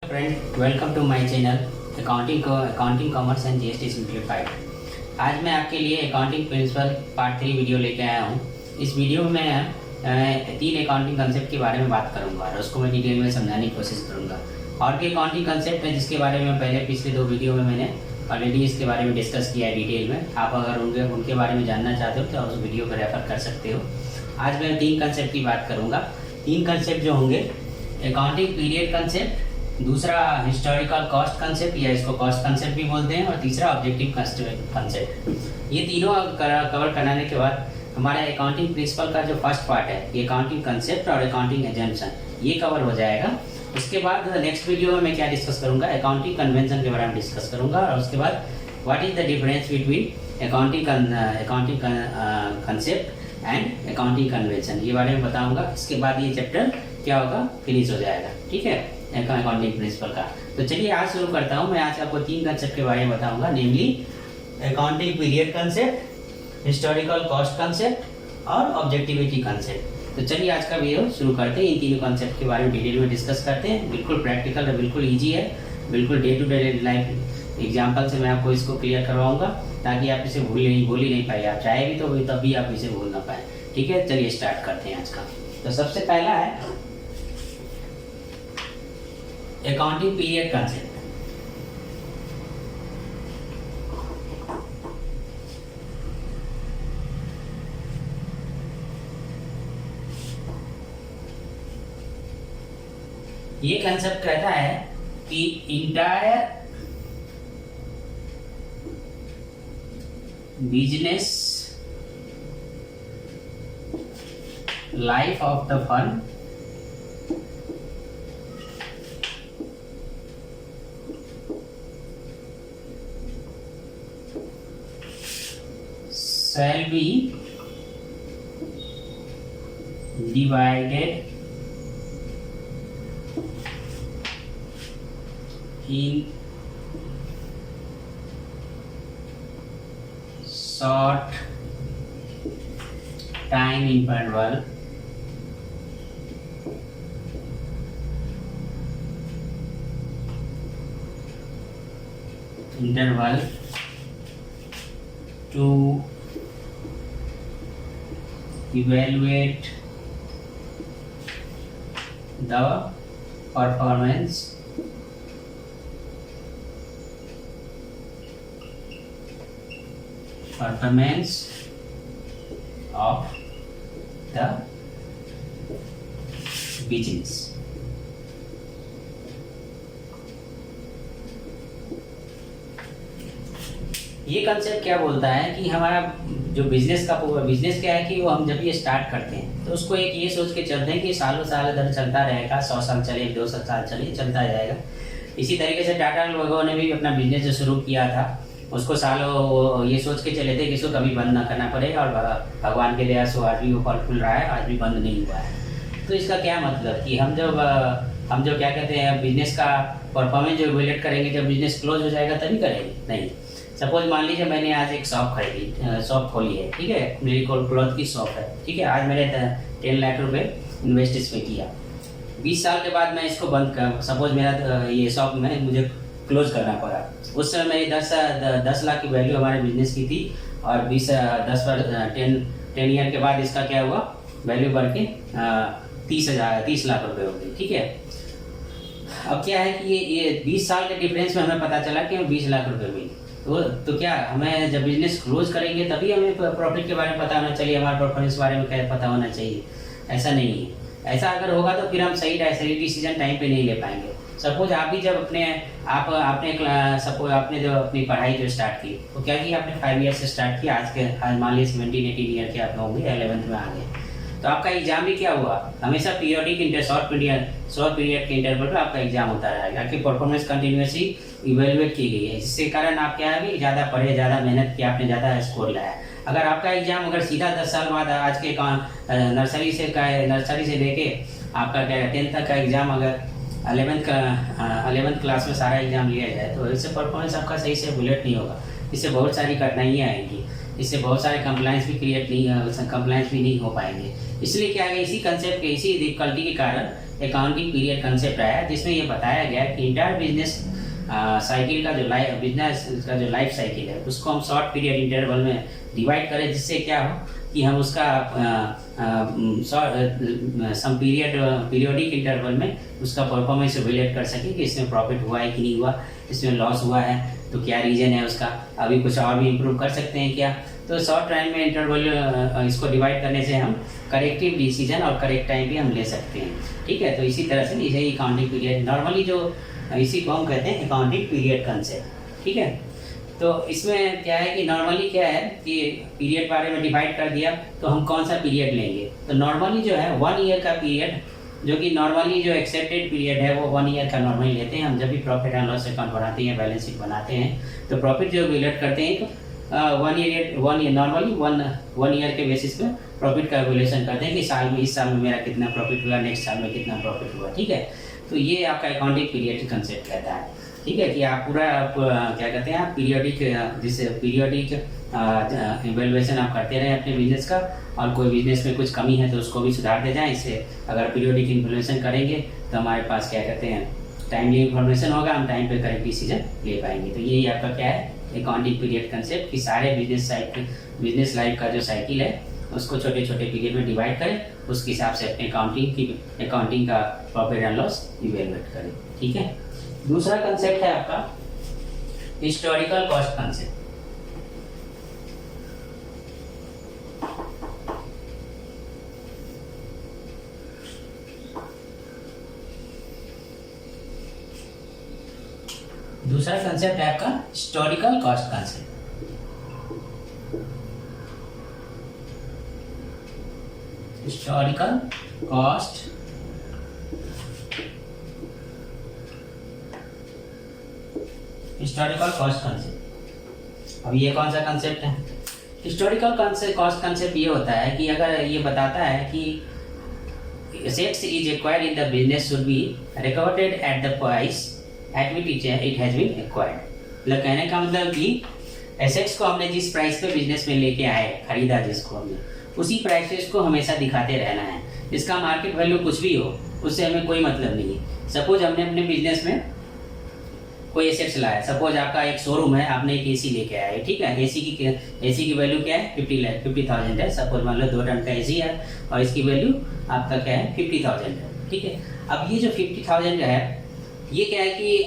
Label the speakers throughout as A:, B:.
A: Friend, welcome to my channel accounting commerce and GST simplified. आज मैं आपके लिए अकाउंटिंग प्रिंसिपल पार्ट 3 वीडियो लेके आया हूँ। इस वीडियो में मैं 3 अकाउंटिंग कंसेप्ट के बारे में बात करूँगा और उसको मैं डिटेल में समझाने की कोशिश करूँगा। और भी अकाउंटिंग कंसेप्ट है जिसके बारे में पहले पिछले 2 वीडियो में मैंने ऑलरेडी इसके बारे में डिस्कस किया है डिटेल में। आप अगर उनके बारे में जानना चाहते हो तो उस वीडियो को रेफर कर सकते हो। आज मैं 3 कंसेप्ट की बात करूँगा। 3 कंसेप्ट जो होंगे, अकाउंटिंग पीरियड कंसेप्ट, दूसरा हिस्टोरिकल कॉस्ट कंसेप्ट या इसको कॉस्ट कंसेप्ट भी बोलते हैं, और तीसरा ऑब्जेक्टिव कंसेप्ट। ये तीनों कवर कराने के बाद हमारा अकाउंटिंग प्रिंसिपल का जो फर्स्ट पार्ट है, ये अकाउंटिंग कंसेप्ट और अकाउंटिंग एजम्पशन, ये कवर हो जाएगा। उसके बाद नेक्स्ट वीडियो में मैं क्या डिस्कस करूंगा, अकाउंटिंग कन्वेंशन के बारे में डिस्कस करूंगा, और उसके बाद what is the difference between accounting concept and accounting convention, ये बारे में बताऊंगा। इसके बाद ये चैप्टर क्या होगा, फिनिश हो जाएगा। ठीक है, अकाउंटिंग प्रिंसिपल का। तो चलिए आज शुरू करता हूँ। मैं आज आपको 3 कंसेप्ट के बारे में बताऊंगा, namely accounting period concept, historical cost concept और ऑब्जेक्टिविटी कंसेप्ट। तो चलिए आज का वीडियो शुरू करते हैं। इन तीनों कंसेप्ट के बारे में डिटेल में डिस्कस करते हैं। बिल्कुल प्रैक्टिकल है, बिल्कुल ईजी है, बिल्कुल day to day life example से मैं आपको इसको क्लियर करवाऊंगा, ताकि आप इसे भूल ही नहीं पाए। आप चाहे भी तो तभी आप इसे भूल ना पाए। ठीक है, चलिए स्टार्ट करते हैं आज का। तो सबसे पहला है अकाउंटिंग पीरियड कंसेप्ट। ये कंसेप्ट कहता है कि entire business life of the firm shall be divided in short time interval to evaluate the performance of the business। ये कंसेप्ट क्या बोलता है कि हमारा जो बिजनेस क्या है कि वो हम जब ये स्टार्ट करते हैं तो उसको एक ये सोच के चलते हैं कि सालों साल इधर चलता रहेगा, 100 साल चले, 200 साल चले, चलता जाएगा। इसी तरीके से टाटा लोगों ने भी अपना बिजनेस जो शुरू किया था उसको सालों ये सोच के चले थे कि इसको कभी बंद ना करना पड़े, और भगवान के दया से आज भी वो फल फूल रहा है, आज भी बंद नहीं हुआ है। तो इसका क्या मतलब कि हम जो क्या कहते हैं, बिजनेस का परफॉर्मेंस जो इवेल्यूएट करेंगे, जब बिजनेस क्लोज हो जाएगा तभी करेंगे, नहीं। सपोज मान लीजिए मैंने आज एक शॉप खोली है, ठीक है, मेरी क्लॉथ की शॉप है, ठीक है। आज मैंने 10 लाख रुपए इन्वेस्ट इसमें किया। 20 साल के बाद मैं इसको बंद कर, सपोज मेरा ये शॉप में मुझे क्लोज करना पड़ा। उस समय मेरी 10 लाख की वैल्यू हमारे बिजनेस की थी, और 10 ईयर के बाद इसका क्या हुआ, वैल्यू बढ़ के 30 लाख रुपए हो गई। ठीक है, अब क्या है कि ये 20 साल के डिफरेंस में हमें पता चला कि हमें 20 लाख रुपए मिली। तो क्या हमें जब बिजनेस क्लोज करेंगे तभी हमें प्रॉफिट के बारे में पता होना चाहिए, हमारे परफॉर्मेंस के बारे में क्या पता होना चाहिए? ऐसा नहीं है। ऐसा अगर होगा तो फिर हम सही डिसीजन टाइम पे नहीं ले पाएंगे। सपोज आप भी जब आपने जो अपनी पढ़ाई जो स्टार्ट की, तो क्या किया आपने 5 ईयर से स्टार्ट किया। आज मान लीजिए 17-18 ईयर के आप होंगे, 11th में आ गए, तो आपका एग्जाम भी क्या हुआ, हमेशा पीरियडिक शॉर्ट पीरियड के इंटरवल पर आपका एग्जाम होता रहेगा। आपकी परफॉर्मेंस कंटिन्यूसली इवेल्युएट की गई है, जिसके कारण आप क्या है, ज़्यादा पढ़े, ज़्यादा मेहनत किया, आपने ज़्यादा स्कोर लाया। अगर आपका एग्जाम अगर सीधा 10 साल बाद आज के नर्सरी से लेके आपका क्या 10th तक का एग्जाम अगर 11th क्लास में सारा एग्जाम लिया जाए, तो इससे परफॉर्मेंस आपका सही से बुलेट नहीं होगा। इससे बहुत सारी कठिनाइयाँ आएंगी, इससे बहुत सारे कंप्लाइंस भी नहीं हो पाएंगे। इसलिए क्या है, इसी कंसेप्ट के, इसी डिफिकल्टी के कारण अकाउंटिंग पीरियड कंसेप्ट आया, जिसमें ये बताया गया कि इंटायर बिजनेस साइकिल का जो बिजनेस का जो लाइफ साइकिल है उसको हम शॉर्ट पीरियड इंटरवल में डिवाइड करें, जिससे क्या हो कि हम उसका सम पीरियोडिक इंटरवल में उसका परफॉर्मेंस इवेल्युएट कर सकें कि इसमें प्रॉफिट हुआ है कि नहीं हुआ, इसमें लॉस हुआ है तो क्या रीज़न है उसका, अभी कुछ और भी इम्प्रूव कर सकते हैं क्या। तो शॉर्ट टाइम में इंटरवल इसको डिवाइड करने से हम करेक्टिव डिसीजन और करेक्ट टाइम भी हम ले सकते हैं। ठीक है, तो इसी तरह से इसे अकाउंटिंग पीरियड नॉर्मली जो इसी को हम कहते हैं अकाउंटिंग पीरियड कंसेप्ट। ठीक है, तो इसमें क्या है कि नॉर्मली क्या है कि पीरियड बारे में डिवाइड कर दिया, तो हम कौन सा पीरियड लेंगे। तो नॉर्मली जो है 1 ईयर का पीरियड, जो कि नॉर्मली जो एक्सेप्टेड पीरियड है वो 1 ईयर का नॉर्मली लेते हैं। हम जब भी प्रॉफिट एंड लॉस अकाउंट बनाते हैं, बैलेंस शीट बनाते हैं, तो प्रॉफिट जो एवेल्युएट करते हैं तो 1 ईयर नॉर्मली 1 ईयर के बेसिस पे प्रॉफिट का एवेल्युएशन करते हैं कि साल में, इस साल में मेरा कितना प्रॉफिट हुआ, नेक्स्ट साल में कितना प्रॉफिट हुआ। ठीक है, तो ये आपका अकाउंटिंग पीरियड कंसेप्ट रहता है। ठीक है, कि आप पूरा क्या कहते हैं, आप पीरियोडिक जिससे पीरियोडिक इवेल्युएशन आप करते रहें अपने बिजनेस का, और कोई बिजनेस में कुछ कमी है तो उसको भी सुधारते जाएं। इससे अगर पीरियोडिक इवेल्युएशन करेंगे तो हमारे पास क्या कहते हैं टाइमली इन्फॉर्मेशन होगा, हम टाइम पे करेक्ट डिसीजन ले पाएंगे। तो यही आपका क्या है अकाउंटिंग पीरियड कंसेप्ट, कि सारे बिजनेस लाइफ का जो साइकिल है उसको छोटे छोटे पीरियड में डिवाइड करें, उसके हिसाब से अपने अकाउंटिंग का प्रॉफिट एंड लॉस इवेल्युएट करें। ठीक है, दूसरा कंसेप्ट है आपका हिस्टोरिकल कॉस्ट कंसेप्ट। दूसरा कंसेप्ट है आपका historical cost concept. Historical cost concept. अब ये कौन सा कंसेप्ट है? हिस्टोरिकल कॉस्ट कंसेप्ट ये होता है कि अगर ये बताता है कि assets is acquired in the business should be recorded at the price at which it has been acquired। मतलब कहने का मतलब कि एसेट्स को हमने जिस प्राइस पे बिजनेस में लेके आए, खरीदा जिसको हमने, उसी प्राइसेस को हमेशा दिखाते रहना है। इसका मार्केट वैल्यू कुछ भी हो उससे हमें कोई मतलब नहीं है। सपोज हमने अपने बिजनेस में कोई एसेट्स लाया, सपोज आपका एक शोरूम है, आपने एक एसी लेके आया है। ठीक है, एसी की वैल्यू क्या है 50,000 है। सपोज मान लो 2 टन का एसी है और इसकी वैल्यू आपका क्या है 50,000 है। ठीक है, अब ये जो 50,000 है ये क्या है कि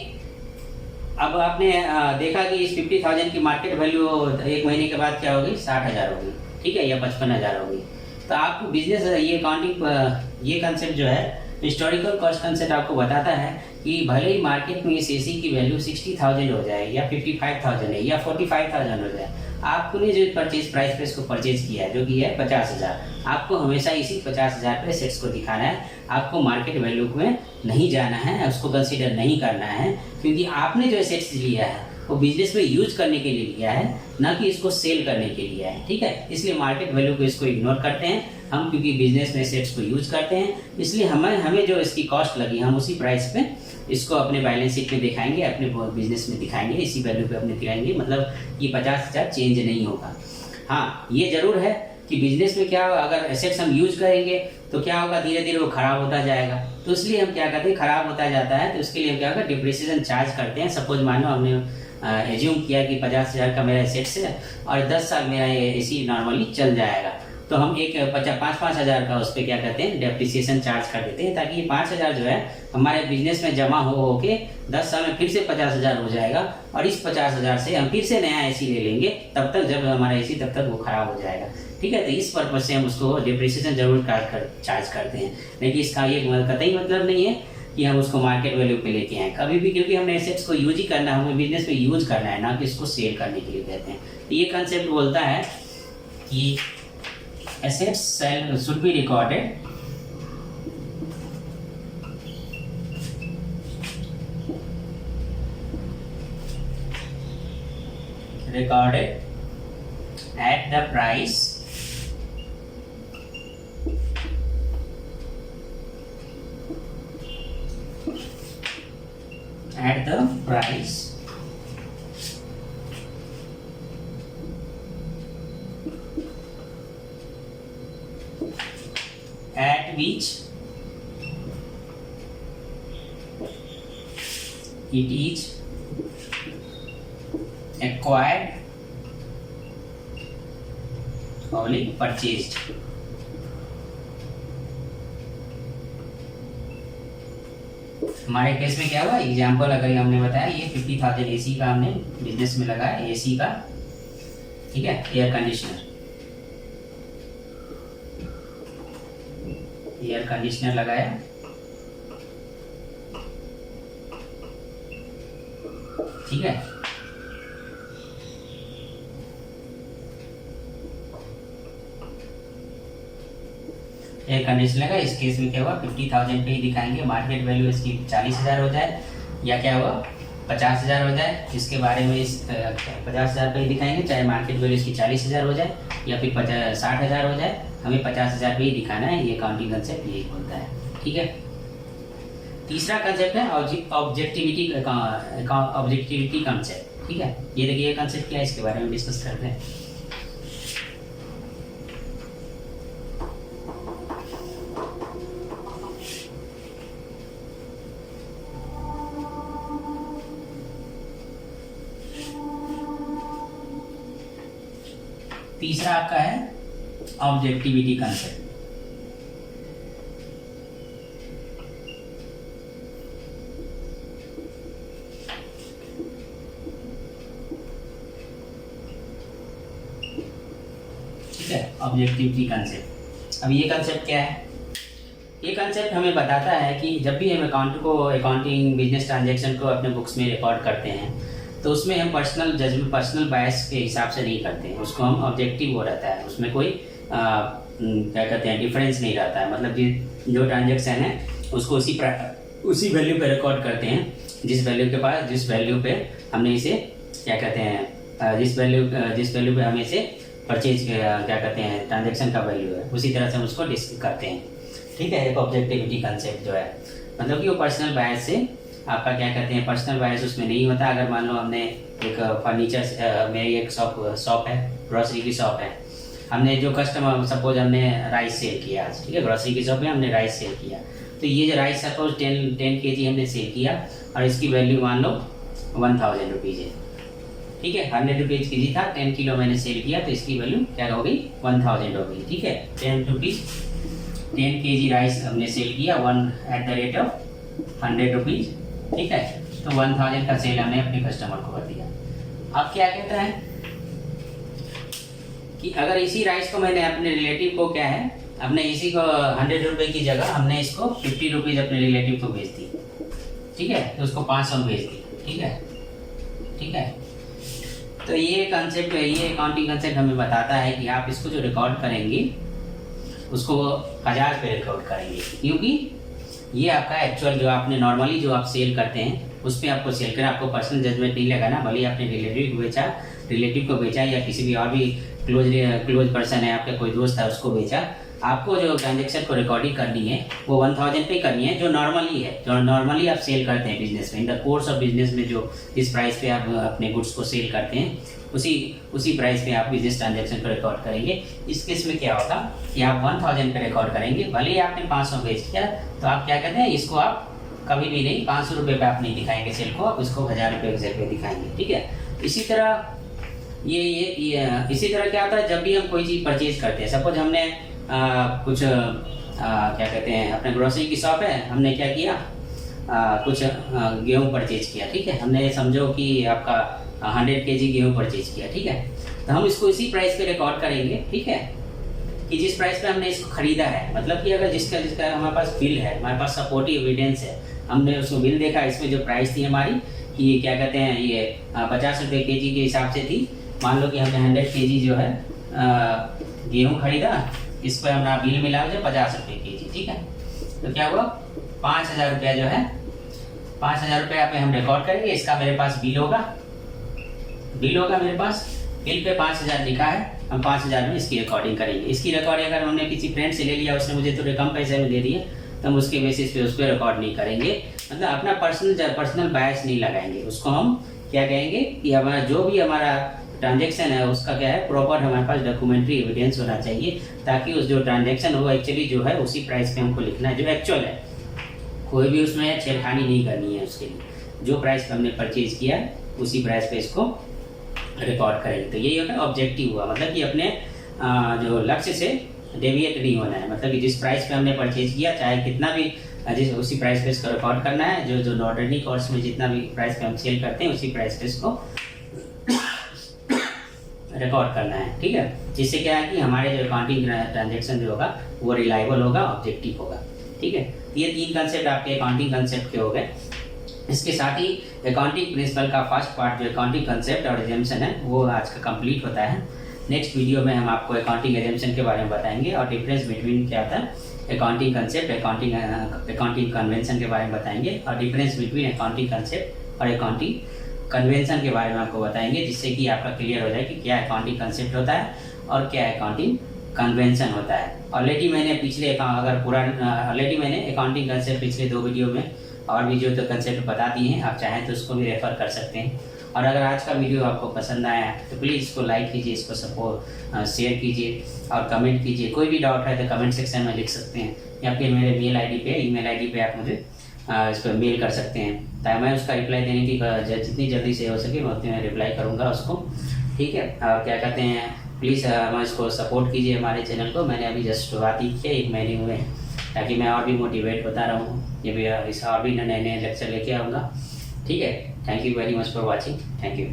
A: अब आपने देखा कि इस 50,000 की मार्केट वैल्यू 1 महीने के बाद क्या होगी 60,000 होगी। ठीक है, या 55,000 होगी। तो आपको बिजनेस ये अकाउंटिंग ये कंसेप्ट जो है हिस्टोरिकल कॉस्ट कंसेप्ट आपको बताता है कि भले ही मार्केट में इस एसी की वैल्यू 60,000 हो जाए या 55,000 है या 45,000 हो जाए, आपने जो परचेज प्राइस पे इसको परचेज किया है जो कि है 50,000, आपको हमेशा इसी 50,000 पे सेट्स को दिखाना है। आपको मार्केट वैल्यू में नहीं जाना है, उसको कंसीडर नहीं करना है, क्योंकि आपने जो सेट्स लिया है वो बिजनेस में यूज करने के लिए लिया है, ना कि इसको सेल करने के लिए है। ठीक है, इसलिए मार्केट वैल्यू को इसको इग्नोर करते हैं हम, क्योंकि बिजनेस में सेट्स को यूज करते हैं। इसलिए हमें जो इसकी कॉस्ट लगी हम उसी प्राइस पे इसको अपने बैलेंस शीट में दिखाएंगे, अपने बिजनेस में दिखाएंगे, इसी वैल्यू पे अपने दिखाएंगे। मतलब ये 50,000 चेंज नहीं होगा। हाँ, ये जरूर है कि बिजनेस में क्या होगा, अगर एसेट्स हम यूज करेंगे तो क्या होगा, धीरे धीरे वो खराब होता जाएगा। तो इसलिए हम क्या करते हैं, खराब होता जाता है तो उसके लिए हम क्या होगा डिप्रिसिएशन चार्ज करते हैं। सपोज मानो हमने एज्यूम किया कि 50,000 का मेरा एसेट्स है और 10 साल मेरा ये एसी नॉर्मली चल जाएगा, तो हम एक 5,000 का उस पर क्या कहते हैं डेप्रिसिएशन चार्ज कर देते हैं, ताकि ये 5,000 जो है हमारे बिजनेस में जमा हो के 10 साल में फिर से 50,000 हो जाएगा, और इस 50,000 से हम फिर से नया एसी ले लेंगे, तब तक जब हमारा एसी तब तक वो खराब हो जाएगा। ठीक है, तो इस पर्पज से हम उसको डिप्रिसिएशन जरूर चार्ज करते हैं, लेकिन इसका ये कतई मतलब नहीं है कि हम उसको मार्केट वैल्यू पे लेके आए कभी भी, क्योंकि हमने एसेट्स को यूज ही करना है, हमें बिजनेस में यूज करना है, ना कि इसको सेल करने के लिए कहते हैं। तो ये कंसेप्ट बोलता है कि assets should be recorded at the price at which it is acquired oblique purchased. हमारे केस में क्या हुआ, एग्जाम्पल अगर हमने बताया ये 50,000 एसी का हमने बिजनेस में लगाया, एसी का, ठीक है, एयर कंडीशनर लगाया, ठीक है। एयर कंडीशनर का इस केस में क्या हुआ, 50,000 पे ही दिखाएंगे, मार्केट वैल्यू इसकी 40,000 हो जाए या क्या हुआ 50,000 हो जाए, इसके बारे में इस 50,000 पे ही दिखाएंगे, चाहे मार्केट वैल्यू इसकी 40,000 हो जाए या फिर 60,000 हो जाए, हमें 50,000 पे ही दिखाना है। ये अकाउंटिंग कंसेप्ट यही बोलता है, ठीक है। तीसरा कंसेप्ट है ऑब्जेक्टिविटी कंसेप्ट, ठीक है। ये देखिए ये कंसेप्ट क्या है, इसके बारे में डिस्कस करते हैं। तीसरा आपका है ऑब्जेक्टिविटी कंसेप्ट। ठीक है, ऑब्जेक्टिविटी कंसेप्ट। अब ये कंसेप्ट क्या है, ये कंसेप्ट हमें बताता है कि जब भी हम अकाउंटिंग बिजनेस ट्रांजैक्शन को अपने बुक्स में रिकॉर्ड करते हैं तो उसमें हम पर्सनल जजमेंट, पर्सनल बायस के हिसाब से नहीं करते हैं, उसको हम ऑब्जेक्टिव हो रहता है, उसमें कोई क्या कहते हैं डिफरेंस नहीं रहता है। मतलब जो ट्रांजैक्शन है उसको उसी वैल्यू पे रिकॉर्ड करते हैं, जिस वैल्यू पे हमने इसे क्या कहते हैं, जिस वैल्यू पे हमें इसे परचेज क्या कहते हैं ट्रांजैक्शन का वैल्यू है, उसी तरह से हम उसको डिस्कस करते हैं, ठीक है। एक ऑब्जेक्टिविटी कंसेप्ट जो है मतलब कि वो पर्सनल बायस से आपका क्या कहते हैं, पर्सनल बायस उसमें नहीं होता। अगर मान लो हमने एक फर्नीचर में एक शॉप है, ग्रोसरी की शॉप है, हमने जो कस्टमर सपोज हमने राइस सेल किया आज, ठीक है, ग्रोसरी की शॉप में हमने राइस सेल किया, तो ये जो राइस सपोज 10 kg हमने सेल किया और इसकी वैल्यू मान लो 1000 रुपीज़ है, ठीक है। 100 रुपीज़ के जी था, 10 किलो मैंने सेल किया तो इसकी वैल्यू क्या हो गई 1000 हो गई, ठीक है। 10 kg राइस हमने सेल किया 100 रुपीज़, ठीक है। तो 1000 का सेल हमने अपने कस्टमर को कर दिया। अब क्या कहता है कि अगर इसी राइस को मैंने अपने रिलेटिव को क्या है, अपने इसी को 100 रुपये की जगह हमने इसको 50 रुपीज़ अपने रिलेटिव को बेच दी, ठीक है, तो उसको 500 बेच दी, ठीक है। तो ये कंसेप्ट, ये अकाउंटिंग कंसेप्ट हमें बताता है कि आप इसको जो रिकॉर्ड करेंगे उसको 1000 पे रिकॉर्ड करेंगे, क्योंकि ये आपका एक्चुअल जो आपने नॉर्मली जो आप सेल करते हैं उस पर आपको सेल करें, आपको पर्सनल जजमेंट नहीं लगाना, भले आपने रिलेटिव को बेचा या किसी भी और भी क्लोज पर्सन है, आपका कोई दोस्त है उसको बेचा, आपको जो ट्रांजेक्शन को रिकॉर्डिंग करनी है वो 1000 पे करनी है, जो नॉर्मली आप सेल करते हैं बिजनेस में। In the course of business में जो जिस प्राइस पे आप अपने गुड्स को सेल करते हैं उसी प्राइस पे आप बिजनेस ट्रांजेक्शन को रिकॉर्ड करेंगे। इस केस में क्या होगा कि आप 1000 पे रिकॉर्ड करेंगे, भले ही आपने 500 बेच किया तो आप क्या कहते हैं, इसको आप कभी भी नहीं 500 रुपये पे आप नहीं दिखाएंगे सेल को, आप इसको 1000 रुपये पे दिखाएंगे, ठीक है। इसी तरह इसी तरह क्या होता है, जब भी हम कोई चीज़ परचेज करते हैं, सपोज हमने कुछ क्या कहते हैं अपने ग्रोसरी की शॉप है, हमने क्या किया कुछ गेहूँ परचेज किया, ठीक है, हमने समझो कि आपका 100 kg गेहूँ परचेज किया, ठीक है। तो हम इसको इसी प्राइस पे रिकॉर्ड करेंगे, ठीक है, कि जिस प्राइस पे हमने इसको खरीदा है। मतलब कि अगर जिसका हमारे पास बिल है, हमारे पास सपोर्टिव एविडेंस है, हमने उसको बिल देखा, इसमें जो प्राइस थी हमारी कि क्या कहते हैं ये 50 रुपये kg के हिसाब से थी। मान लो कि हमने 100 kg जो है गेहूँ खरीदा, इस पर हमारा बिल मिला मुझे 50 रुपये kg, ठीक है। तो क्या हुआ 5000 रुपया जो है 5000 रुपया पे हम रिकॉर्ड करेंगे, इसका मेरे पास बिल होगा मेरे पास, बिल पे 5000 लिखा है, हम 5000 में इसकी रिकॉर्डिंग करेंगे। इसकी रिकॉर्डिंग अगर हमने किसी फ्रेंड से ले लिया, उसने मुझे थोड़े कम पैसे में दे दिए, तो हम उसके बेसिस पे उस पर रिकॉर्ड नहीं करेंगे, मतलब अपना पर्सनल बायस नहीं लगाएंगे। उसको हम क्या कहेंगे कि हमारा जो भी हमारा ट्रांजैक्शन है उसका क्या है प्रॉपर हमारे पास डॉक्यूमेंट्री एविडेंस होना चाहिए, ताकि उस जो ट्रांजैक्शन हो एक्चुअली जो है उसी प्राइस पे हमको लिखना है जो एक्चुअल है, कोई भी उसमें छेड़खानी नहीं करनी है उसके लिए। जो प्राइस पे हमने परचेज किया है उसी प्राइस पे इसको रिकॉर्ड करेंगे। तो यही होता है ऑब्जेक्टिव हुआ, मतलब कि अपने जो लक्ष्य से डेविएट नहीं होना है, मतलब कि जिस प्राइस पे हमने परचेज किया चाहे कितना भी जिस उसी प्राइस पे इसको रिकॉर्ड करना है। जो नॉर्डर्नी कोर्स में जितना भी प्राइस पे हम सेल करते हैं उसी प्राइस पे इसको रिकॉर्ड करना है, ठीक है। जिससे क्या है कि हमारे जो अकाउंटिंग ट्रांजेक्शन जो होगा वो रिलायबल होगा, ऑब्जेक्टिव होगा, ठीक है। ये 3 कंसेप्ट आपके अकाउंटिंग कंसेप्ट के हो गए। इसके साथ ही अकाउंटिंग प्रिंसिपल का फर्स्ट पार्ट जो अकाउंटिंग कंसेप्ट और एजम्पशन है वो आज का कंप्लीट होता है। नेक्स्ट वीडियो में हम आपको अकाउंटिंग एजम्पशन के बारे में बताएंगे और डिफरेंस बिटवीन क्या होता है अकाउंटिंग कंसेप्ट, अकाउंटिंग कन्वेंशन के बारे में बताएंगे और डिफरेंस बिटवीन अकाउंटिंग कंसेप्ट और अकाउंटिंग कन्वेंशन के बारे में आपको बताएंगे, जिससे कि आपका क्लियर हो जाए कि क्या अकाउंटिंग कंसेप्ट होता है और क्या अकाउंटिंग कन्वेंशन होता है। ऑलरेडी मैंने अकाउंटिंग कंसेप्ट पिछले 2 वीडियो में और भी जो तो कंसेप्ट बता दिए हैं, आप चाहें तो उसको भी रेफर कर सकते हैं। और अगर आज का वीडियो आपको पसंद आया तो प्लीज़ इसको लाइक कीजिए, इसको सपोर्ट शेयर कीजिए और कमेंट कीजिए। कोई भी डाउट है तो कमेंट सेक्शन में लिख सकते हैं या फिर मेरे ईमेल आईडी पे आप मुझे इस पर मेल कर सकते हैं, ताकि मैं उसका रिप्लाई देने की जितनी जल्दी से हो सके मैं उतनी रिप्लाई करूँगा उसको, ठीक है। और क्या कहते हैं, प्लीज़ मैं इसको सपोर्ट कीजिए हमारे चैनल को। मैंने अभी जस्ट शुरुआत ही की है, 1 महीने हुए हैं, ताकि मैं और भी मोटिवेट होता रहूँ, ये भी इस और भी नए लेक्चर लेके आऊँगा, ठीक है। Thank you very much for watching, thank you.